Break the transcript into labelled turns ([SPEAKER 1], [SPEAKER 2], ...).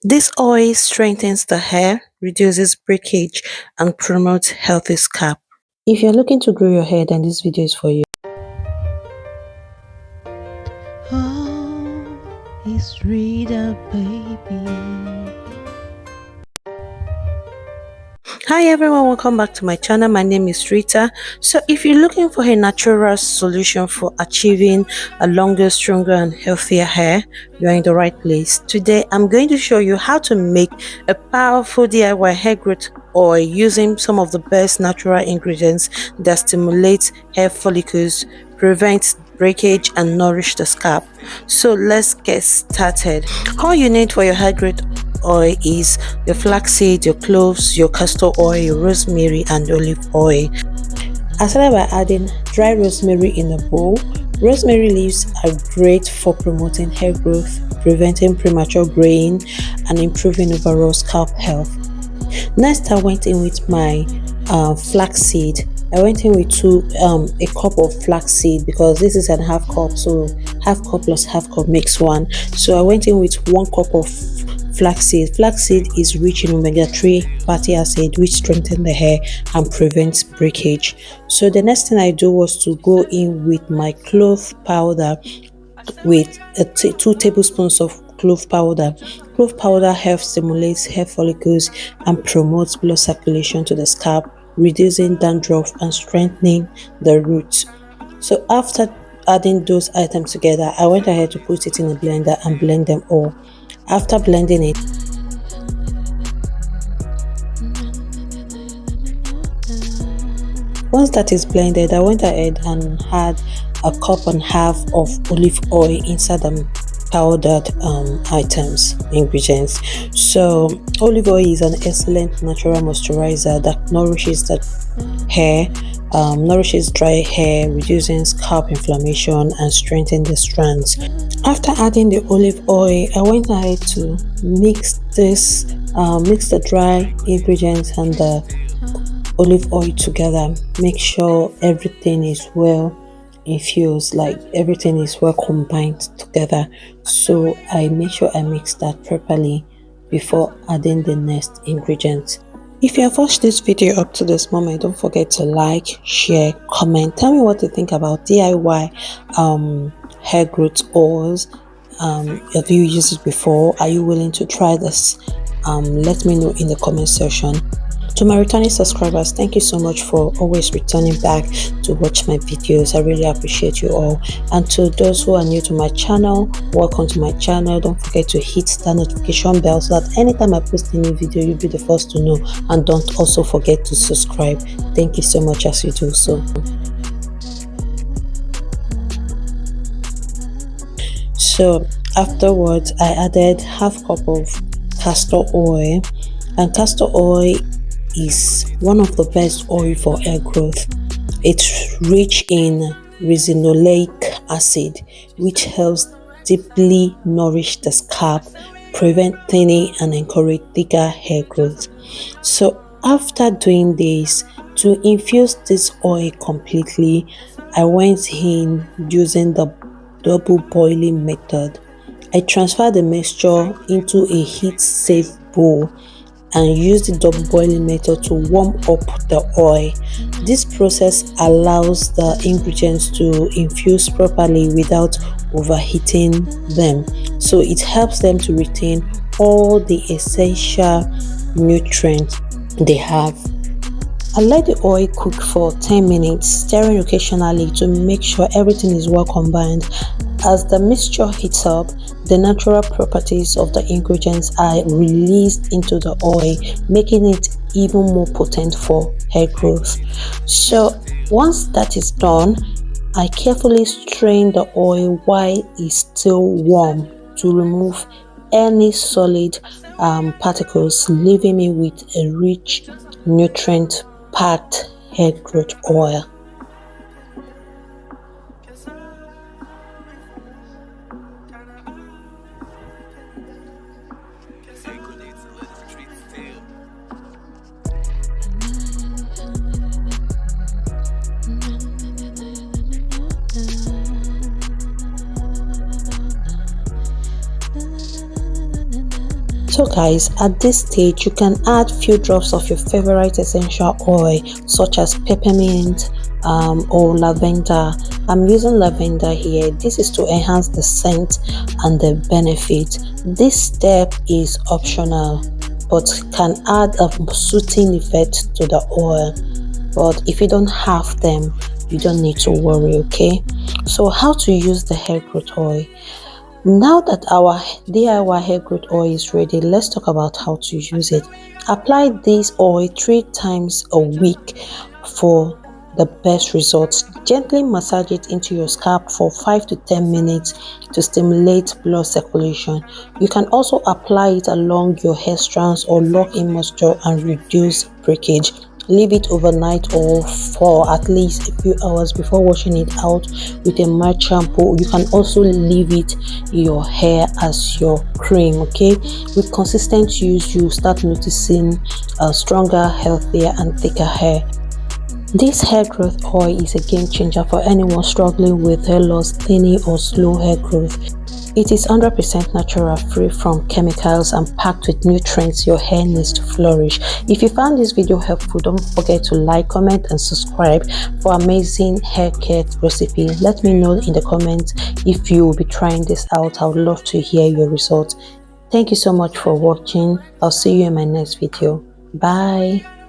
[SPEAKER 1] This oil strengthens the hair, reduces breakage, and promotes healthy scalp. If you're looking to grow your hair, then this video is for you. Oh, it's Rita, baby. Hi everyone, welcome back to my channel. My name is Rita. So if you're looking for a natural solution for achieving a longer, stronger and healthier hair, you're in the right place. Today I'm going to show you how to make a powerful DIY hair growth oil using some of the best natural ingredients that stimulate hair follicles, prevent breakage and nourish the scalp. So let's get started. All you need for your hair growth oil is your flaxseed, your cloves, your castor oil, your rosemary and olive oil. I started by adding dry rosemary in a bowl. Rosemary leaves are great for promoting hair growth, preventing premature graying and improving overall scalp health. Next I went in with my flaxseed. I went in with a cup of flaxseed because this is a half cup, so half cup plus half cup makes one. So I went in with 1 cup of flaxseed. Flaxseed is rich in omega-3 fatty acid, which strengthens the hair and prevents breakage. So the next thing I do was to go in with my clove powder with 2 tablespoons of clove powder. Clove powder helps stimulate hair follicles and promotes blood circulation to the scalp, reducing dandruff and strengthening the roots. So after adding those items together, I went ahead to put it in a blender and blend them all. After blending it, once that is blended, I went ahead and had a cup and half of olive oil inside the powdered ingredients. So olive oil is an excellent natural moisturizer that nourishes the hair, nourishes dry hair, reducing scalp inflammation and strengthening the strands. After adding the olive oil, I went ahead to mix the dry ingredients and the olive oil together. Make sure everything is well infused, like everything is well combined together. So I make sure I mix that properly before adding the next ingredient. If you have watched this video up to this moment, don't forget to like, share, comment. Tell me what you think about DIY hair growth oils. Have you used it before? Are you willing to try this? Let me know in the comment section. To my returning subscribers, thank you so much for always returning back to watch my videos. I really appreciate you all. And to those who are new to my channel, welcome to my channel. Don't forget to hit that notification bell so that anytime I post a new video, you'll be the first to know. And don't also forget to subscribe. Thank you so much as you do so. So afterwards, I added half cup of castor oil, and castor oil is one of the best oil for hair growth. It's rich in resinolic acid, which helps deeply nourish the scalp, prevent thinning and encourage thicker hair growth. So after doing this, to infuse this oil completely, I went in using the double boiling method. I transferred the mixture into a heat-safe bowl and use the double boiling method to warm up the oil. This process allows the ingredients to infuse properly without overheating them, so it helps them to retain all the essential nutrients they have. I let the oil cook for 10 minutes, stirring occasionally to make sure everything is well combined. As the mixture heats up, the natural properties of the ingredients are released into the oil, making it even more potent for hair growth. So once that is done, I carefully strain the oil while it's still warm to remove any solid particles, leaving me with a rich, nutrient-packed hair growth oil. So guys, at this stage you can add few drops of your favorite essential oil such as peppermint or lavender. I'm using lavender here. This is to enhance the scent and the benefit. This step is optional but can add a soothing effect to the oil. But if you don't have them, you don't need to worry. Okay, so how to use the hair growth oil? Now that our DIY hair growth oil is ready, let's talk about how to use it. Apply this oil 3 times a week for the best results. Gently massage it into your scalp for 5 to 10 minutes to stimulate blood circulation. You can also apply it along your hair strands or lock in moisture and reduce breakage. Leave it overnight or for at least a few hours before washing it out with a mild shampoo. You can also leave it in your hair as your cream. Okay, with consistent use you start noticing stronger, healthier and thicker hair. This hair growth oil is a game changer for anyone struggling with hair loss, thinning or slow hair growth. It is 100% natural, free from chemicals and packed with nutrients your hair needs to flourish. If you found this video helpful, don't forget to like, comment and subscribe for amazing hair care recipe. Let me know in the comments if you will be trying this out. I would love to hear your results. Thank you so much for watching. I'll see you in my next video. Bye.